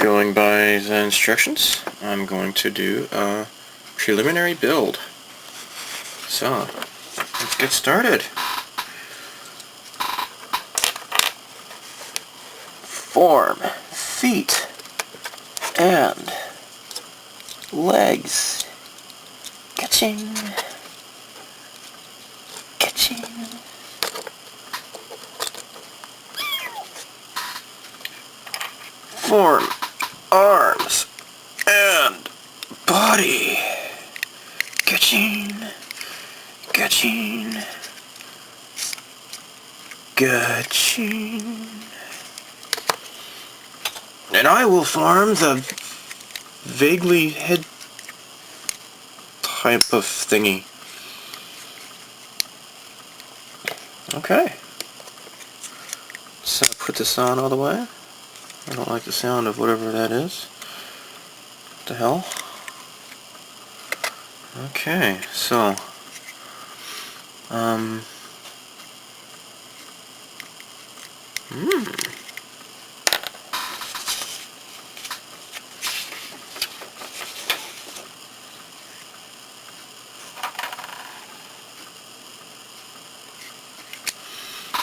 Going by the instructions, I'm going to do a preliminary build. So, let's get started. Form feet and legs. Ka-ching. Ka-ching. Form arms and body. Ka-ching. Ka-ching. Ka-ching. And I will form the vaguely head type of thingy. Okay. So put this on all the way. I don't like the sound of whatever that is. What the hell? Okay, so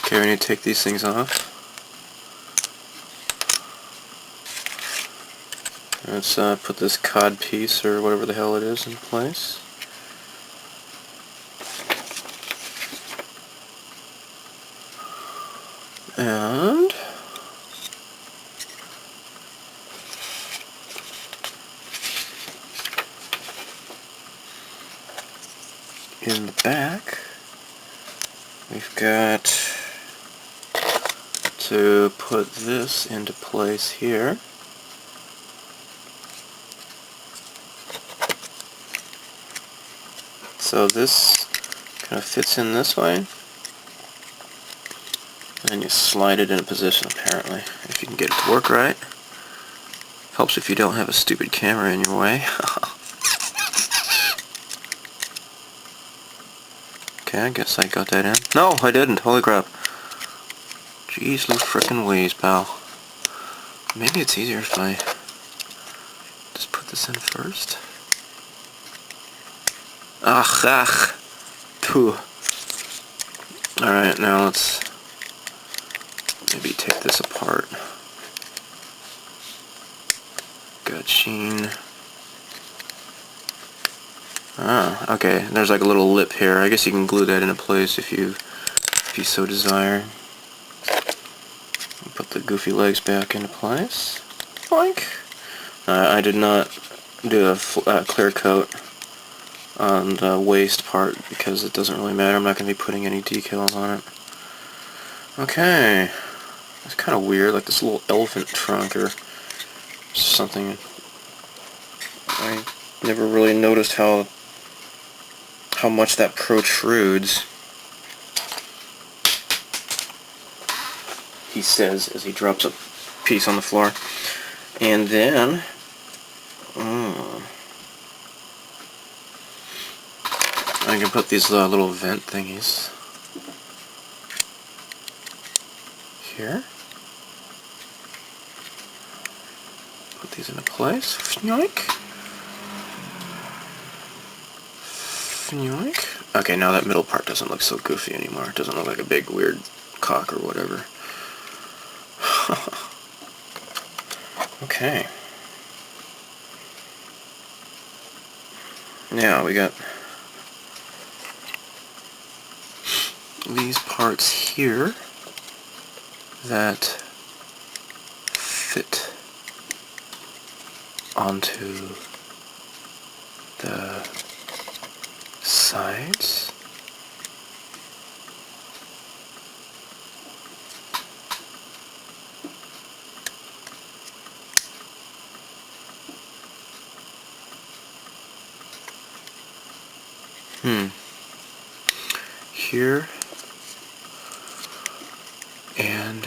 okay, we need to take these things off. Let's put this cod piece, or whatever the hell it is, in place. And in the back, we've got to put this into place here. So this kind of fits in this way, and you slide it into position, apparently, if you can get it to work right. Helps if you don't have a stupid camera in your way. Okay, I guess I got that in. No, I didn't. Holy crap. Jeez, Lou frickin' Louise, pal. Maybe it's easier if I just put this in first. Ach. Phew. Alright, now let's maybe take this apart. Gotching. Ah, okay. There's like a little lip here. I guess you can glue that into place if you so desire. Put the goofy legs back into place. Boink. I did not do a clear coat on the waist part because it doesn't really matter. I'm not going to be putting any decals on it. Okay. It's kind of weird, like this little elephant trunk or something. I never really noticed how much that protrudes, he says as he drops a piece on the floor. And then I can put these little vent thingies here. Put these into place. Fnoink. Fnoink. Okay, now that middle part doesn't look so goofy anymore. It doesn't look like a big weird cock or whatever. Okay. Now we got these parts here that fit onto the sides. Here and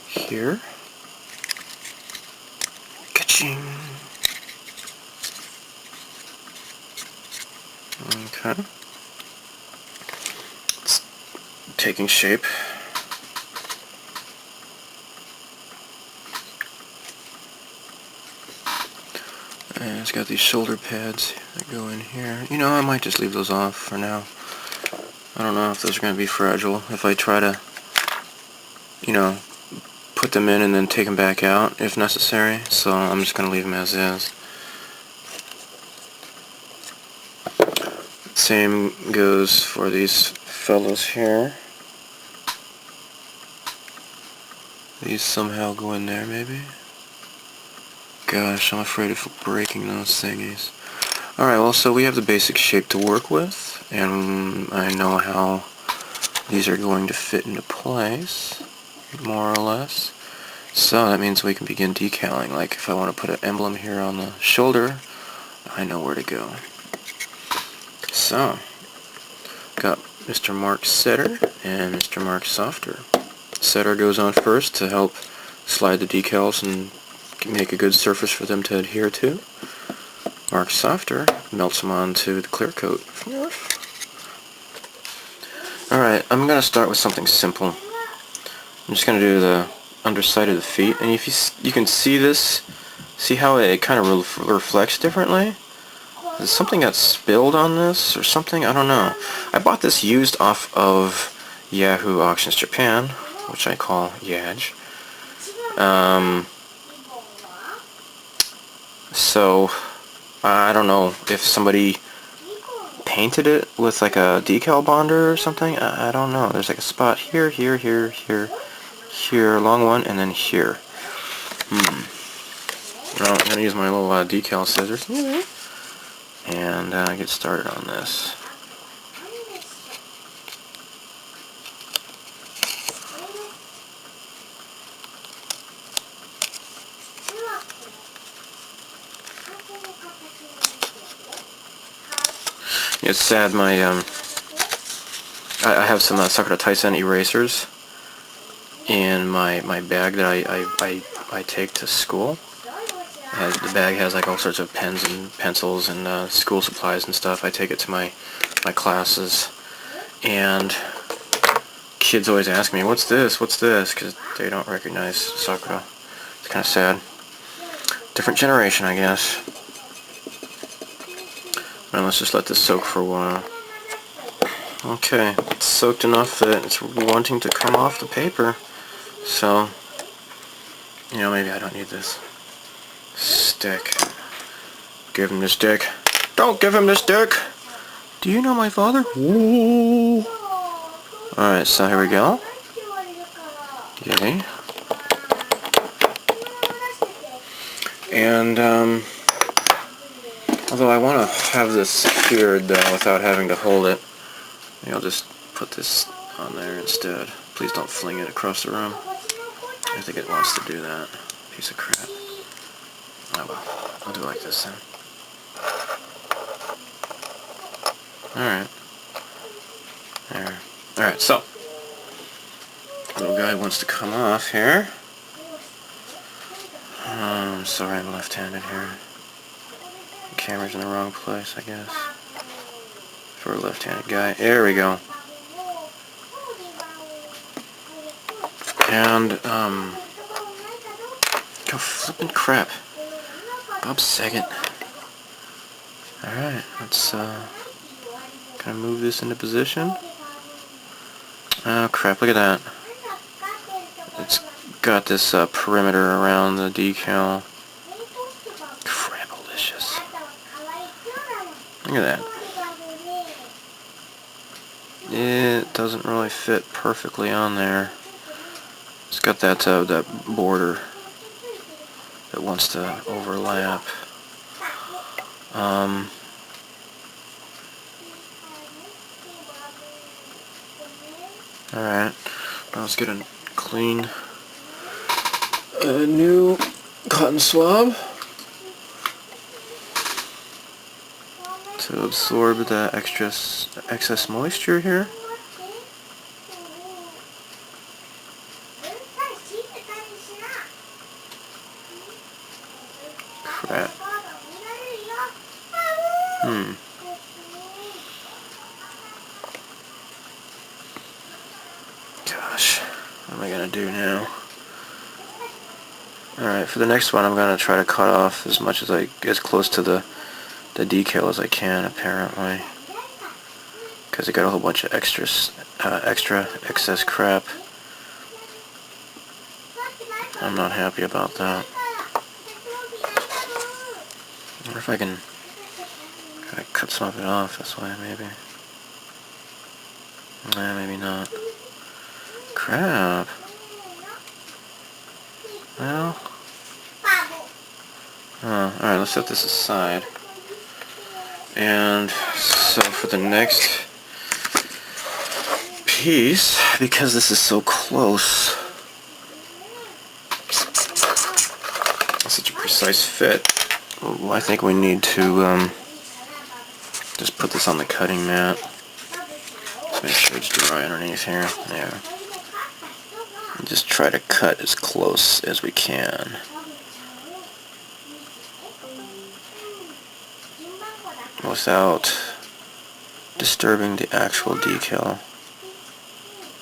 here. Ka-ching. Okay. It's taking shape. And it's got these shoulder pads that go in here. You know, I might just leave those off for now. I don't know if those are going to be fragile. If I try to, you know, put them in and then take them back out if necessary. So I'm just going to leave them as is. Same goes for these fellows here. These somehow go in there, maybe? Gosh, I'm afraid of breaking those thingies. Alright, well, so we have the basic shape to work with, and I know how these are going to fit into place, more or less. So that means we can begin decaling. Like, if I want to put an emblem here on the shoulder, I know where to go. So, got Mr. Mark Setter and Mr. Mark Softer. Setter goes on first to help slide the decals and make a good surface for them to adhere to. Mark Softer melts them onto the clear coat. Alright, I'm going to start with something simple. I'm just going to do the underside of the feet, and if you can see this, see how it kind of reflects differently? Is something got spilled on this or something? I don't know. I bought this used off of Yahoo Auctions Japan, which I call Yaj. So I don't know if somebody painted it with like a decal bonder or something. I don't know. There's like a spot here, here, here, here, here, long one, and then here. Well, I'm gonna use my little decal scissors and get started on this. It's sad, I have some Sakura Taisen erasers in my bag that I take to school. The bag has like all sorts of pens and pencils and school supplies and stuff. I take it to my classes, and kids always ask me, what's this, because they don't recognize Sakura. It's kind of sad. Different generation, I guess. And let's just let this soak for a while. Okay, it's soaked enough that it's wanting to come off the paper. So, you know, maybe I don't need this stick. Give him the stick. Don't give him the stick! Do you know my father? Ooh. Alright, so here we go. Yay. And, although I want to have this secured, though, without having to hold it, maybe I'll just put this on there instead. Please don't fling it across the room. I think it wants to do that. Piece of crap. Oh well, I'll do it like this then. Alright. There. Alright, so. Little guy wants to come off here. I'm sorry, I'm left-handed here. The camera's in the wrong place, I guess. For a left-handed guy. There we go. And, oh, flippin' crap. Bob Saget. Alright, let's, kind of move this into position. Oh, crap, look at that. It's got this, perimeter around the decal. Crapalicious. Look at that. It doesn't really fit perfectly on there. It's got that that border that wants to overlap. Alright, now let's get a clean new cotton swab to absorb the excess moisture here. Crap. Gosh, what am I gonna do now? Alright, for the next one I'm going to try to cut off as much as close to the decal as I can, apparently. Because it got a whole bunch of extra excess crap. I'm not happy about that. I wonder if I can cut some of it off this way, maybe. Nah, maybe not. Crap. Well. Alright, let's set this aside. And so for the next piece, because this is so close, such a precise fit, I think we need to just put this on the cutting mat. Let's make sure it's dry underneath here. There. And just try to cut as close as we can. Without disturbing the actual decal.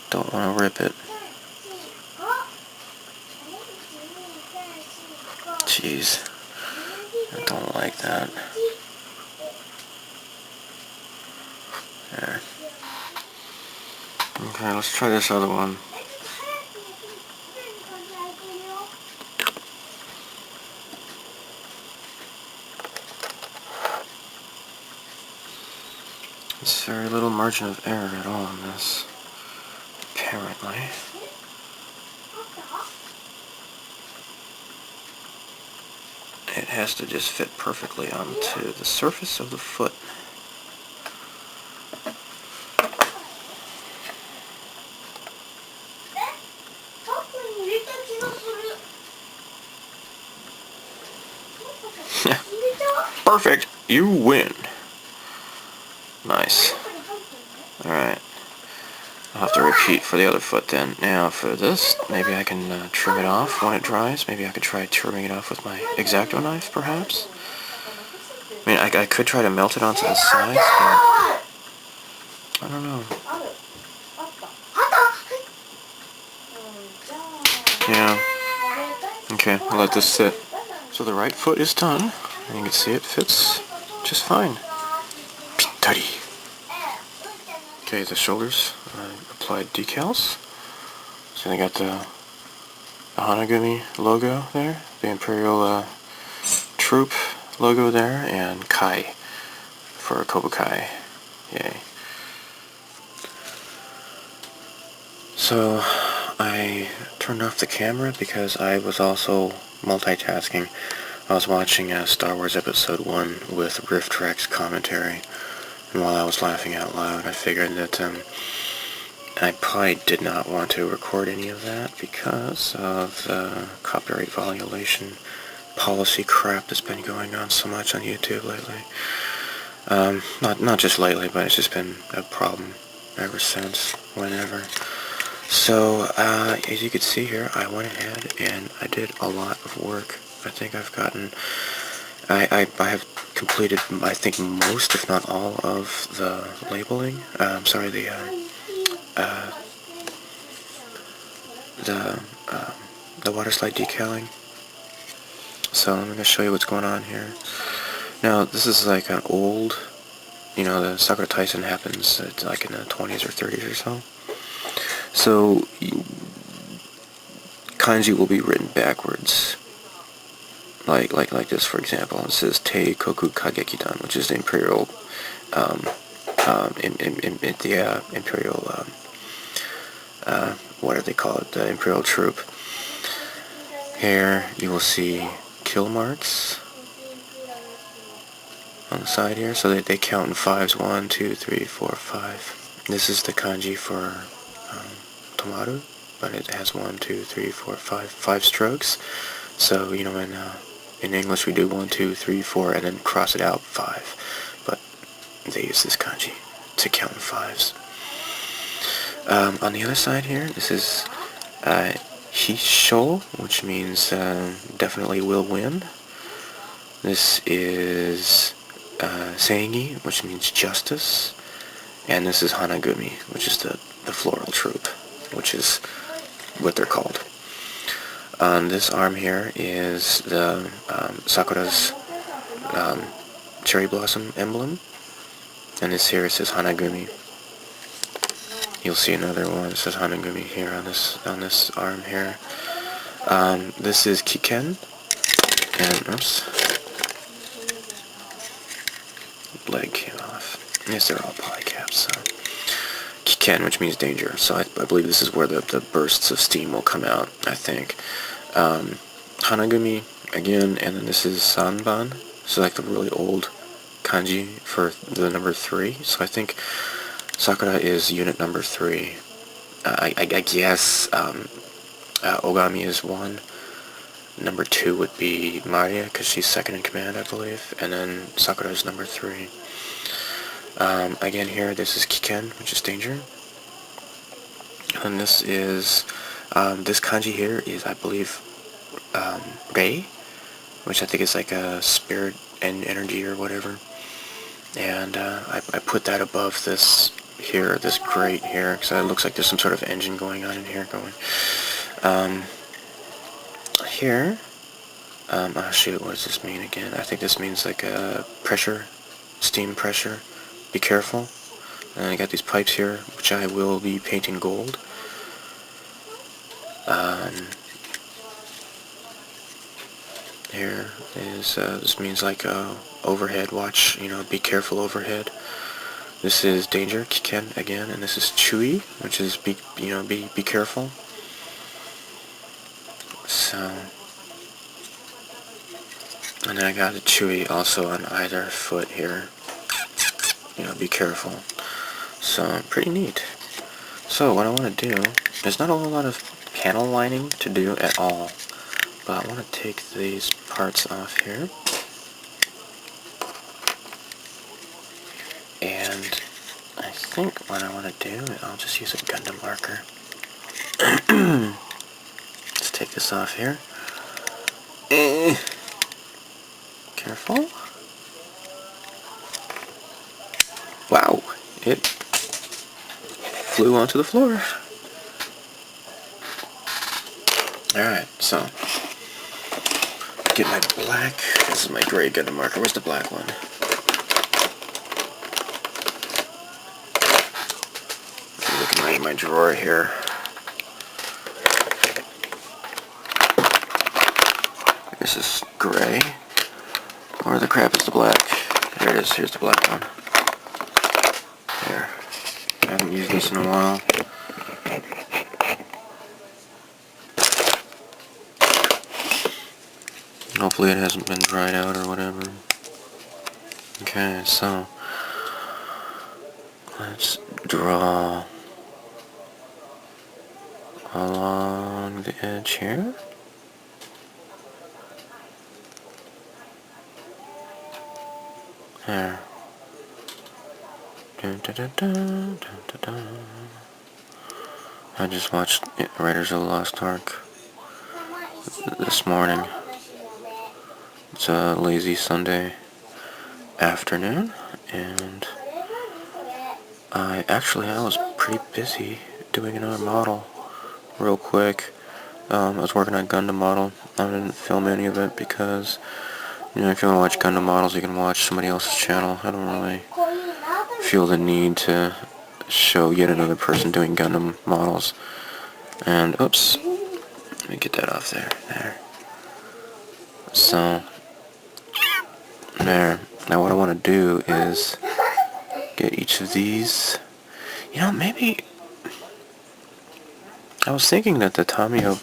Don't want to rip it. Jeez. I don't like that. There. Okay, let's try this other one. There's very little margin of error at all in this, apparently. It has to just fit perfectly onto the surface of the foot. Perfect! You win! Nice. Alright. I'll have to repeat for the other foot then. Now for this, maybe I can trim it off when it dries. Maybe I could try trimming it off with my X-Acto knife, perhaps? I mean, I could try to melt it onto the sides, but I don't know. Yeah. Okay, I'll let this sit. So the right foot is done. And you can see it fits just fine. Pittari. Okay, the shoulders, applied decals. So they got the Hanagumi logo there, the Imperial Troop logo there, and Kai for Koubu Kai. Yay. So I turned off the camera because I was also multitasking. I was watching Star Wars Episode 1 with Riff Tracks commentary, and while I was laughing out loud, I figured that I probably did not want to record any of that because of the copyright violation policy crap that's been going on so much on YouTube lately. Not just lately, but it's just been a problem ever since, whenever. So, as you can see here, I went ahead and I did a lot of work. I think I've gotten, I have completed, I think, most, if not all, of the labeling. Sorry, the water slide decaling. So I'm going to show you what's going on here. Now, this is like an old, the Sakura Taisen happens like in the 20s or 30s or so. So, kanji will be written backwards. Like this, for example. It says Teikoku Kagekidan, which is the Imperial, Imperial, what do they call it? The Imperial Troop. Here, you will see kill marks on the side here, so they count in fives. 1, 2, 3, 4, 5. This is the kanji for Tomaru, but it has 1, 2, 3, 4, 5 strokes. So, in English we do 1, 2, 3, 4, and then cross it out 5. But they use this kanji to count in fives. On the other side here, this is Hisho, which means definitely will win. This is Seingi, which means justice. And this is Hanagumi, which is the floral troop, which is what they're called. On this arm here is the Sakura's cherry blossom emblem, and this here it says Hanagumi. You'll see another one that says Hanagumi here on this arm here. This is Kiken, and oops, leg came off. Yes, they're all polycaps. So Kiken, which means danger. So I believe this is where the bursts of steam will come out. I think. Hanagumi again, and then this is Sanban. So like the really old kanji for the number 3. So I think Sakura is unit number 3. I guess Ogami is 1. Number 2 would be Maria, because she's second in command, I believe. And then Sakura is number 3. Again here, this is Kiken, which is danger. And this is, this kanji here is, I believe, Rei, which I think is like a spirit and energy or whatever. And I put that above this here, this grate here, because it looks like there's some sort of engine going on in here here, oh shoot, what does this mean again? I think this means like pressure, steam pressure. Be careful. And I got these pipes here, which I will be painting gold. Here is, this means like overhead, watch, be careful overhead. This is danger, Kiken again, and this is Chui, which is be careful. So, and then I got a Chui also on either foot here. Be careful. So, pretty neat. So, what I want to do, there's not a whole lot of panel lining to do at all, but I want to take these parts off here. And I think what I want to do is I'll just use a Gundam marker. Let's take this off here. Careful. Wow, it flew onto the floor. Alright, so get my black. This is my gray Gundam marker. Where's the black one? Look in my drawer here. This is gray. Where the crap is the black? Here it is. Here's the black one. There. I haven't used this in a while. Hopefully it hasn't been dried out or whatever. Okay, so let's draw along the edge here. There. Dun, dun, dun, dun, dun, dun, dun. I just watched Raiders of the Lost Ark this morning. It's a lazy Sunday afternoon, and I was pretty busy doing another model real quick. I was working on Gundam model. I didn't film any of it because, if you want to watch Gundam models, you can watch somebody else's channel. I don't really feel the need to show yet another person doing Gundam models. And, oops, let me get that off there. There. So, there. Now what I want to do is get each of these. Maybe I was thinking that the Tamiya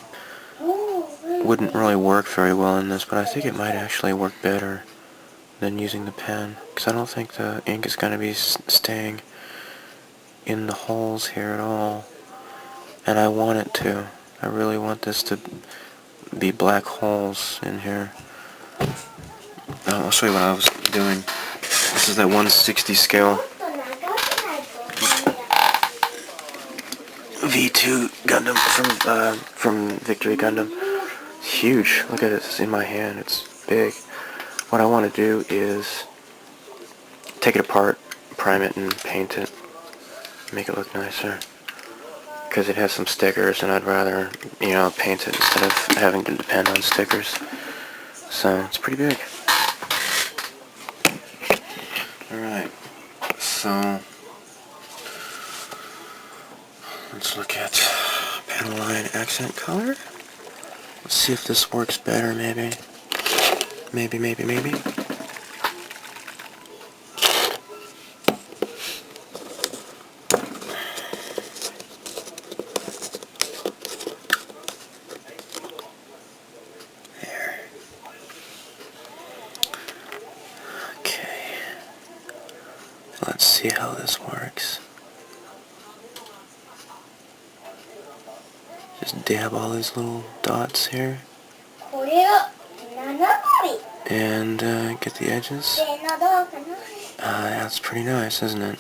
wouldn't really work very well in this, but I think it might actually work better than using the pen, because I don't think the ink is going to be staying in the holes here at all, and I want it to. I really want this to be black holes in here. I'll show you what I was doing. This is that 1/60 scale V2 Gundam from Victory Gundam. It's huge. Look at it. It's in my hand. It's big. What I want to do is take it apart, prime it, and paint it. Make it look nicer. because it has some stickers, and I'd rather, you know, paint it instead of having to depend on stickers. So it's pretty big. Alright, so let's look at panel line accent color. Let's see if this works better, maybe. Maybe. There. Okay. Let's see how this works. Just dab all these little dots here. And get the edges. That's pretty nice, isn't it?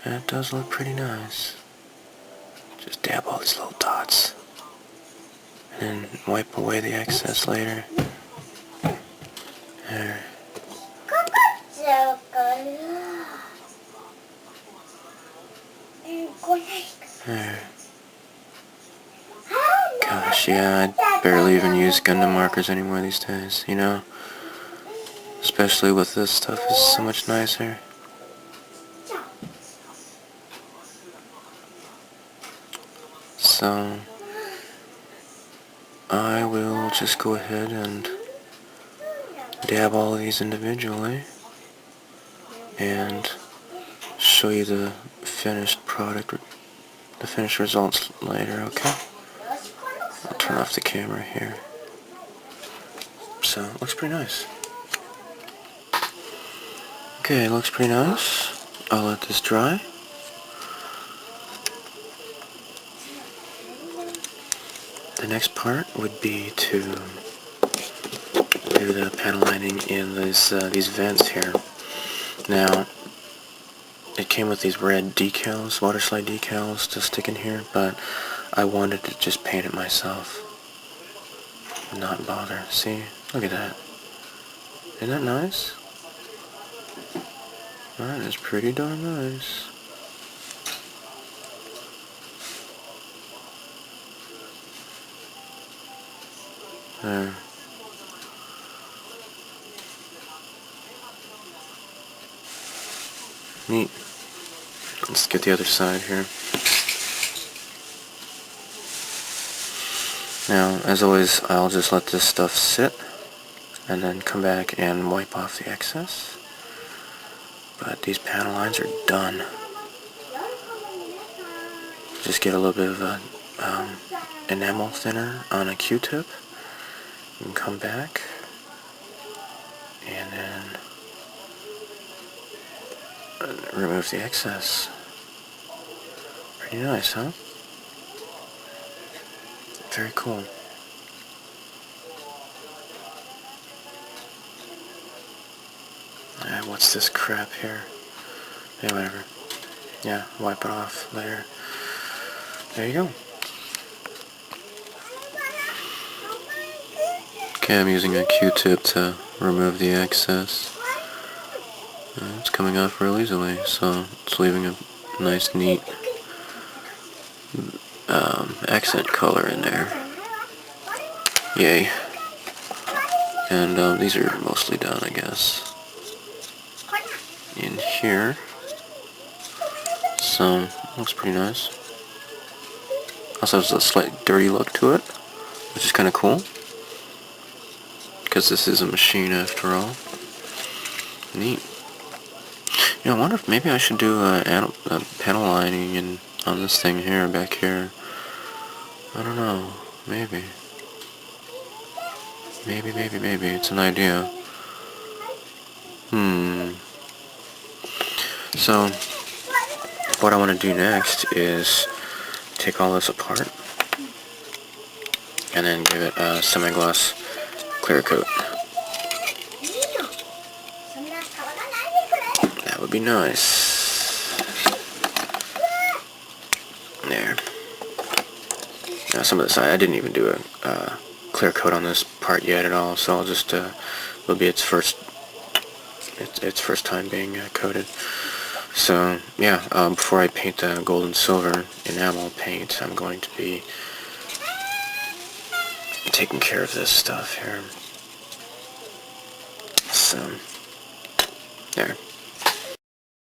That does look pretty nice. Just dab all these little dots. And wipe away the excess later. There. There. Gosh, yeah, I barely even use Gundam markers anymore these days, you know? Especially with this stuff, is so much nicer. So, I will just go ahead and dab all of these individually and show you the finished product, the finished results later, okay? I'll turn off the camera here. So, it looks pretty nice. Okay, it looks pretty nice. I'll let this dry. The next part would be to do the panel lining in these vents here. Now, it came with these red decals, water slide decals to stick in here, but I wanted to just paint it myself. Not bother. See? Look at that. Isn't that nice? That is pretty darn nice. There. Neat. Let's get the other side here. Now, as always, I'll just let this stuff sit and then come back and wipe off the excess. But these panel lines are done. Just get a little bit of enamel thinner on a Q-tip and come back and then remove the excess. Pretty nice, huh? Very cool. What's this crap here? Yeah, whatever. Yeah, wipe it off later. There you go. Okay, I'm using a Q-tip to remove the excess. It's coming off real easily, so it's leaving a nice, neat accent color in there. Yay. And these are mostly done, I guess. In here. So, looks pretty nice. Also has a slight dirty look to it, which is kind of cool. Because this is a machine after all. Neat. You know, I wonder if maybe I should do a panel lining on this thing here, back here. I don't know. Maybe. Maybe. It's an idea. So, what I want to do next is take all this apart and then give it a semi-gloss clear coat. That would be nice. There. Now some of this, I didn't even do a clear coat on this part yet at all, so I'll just, it'll be its first time being coated. So, yeah, before I paint the gold and silver enamel paint, I'm going to be taking care of this stuff here. So, there.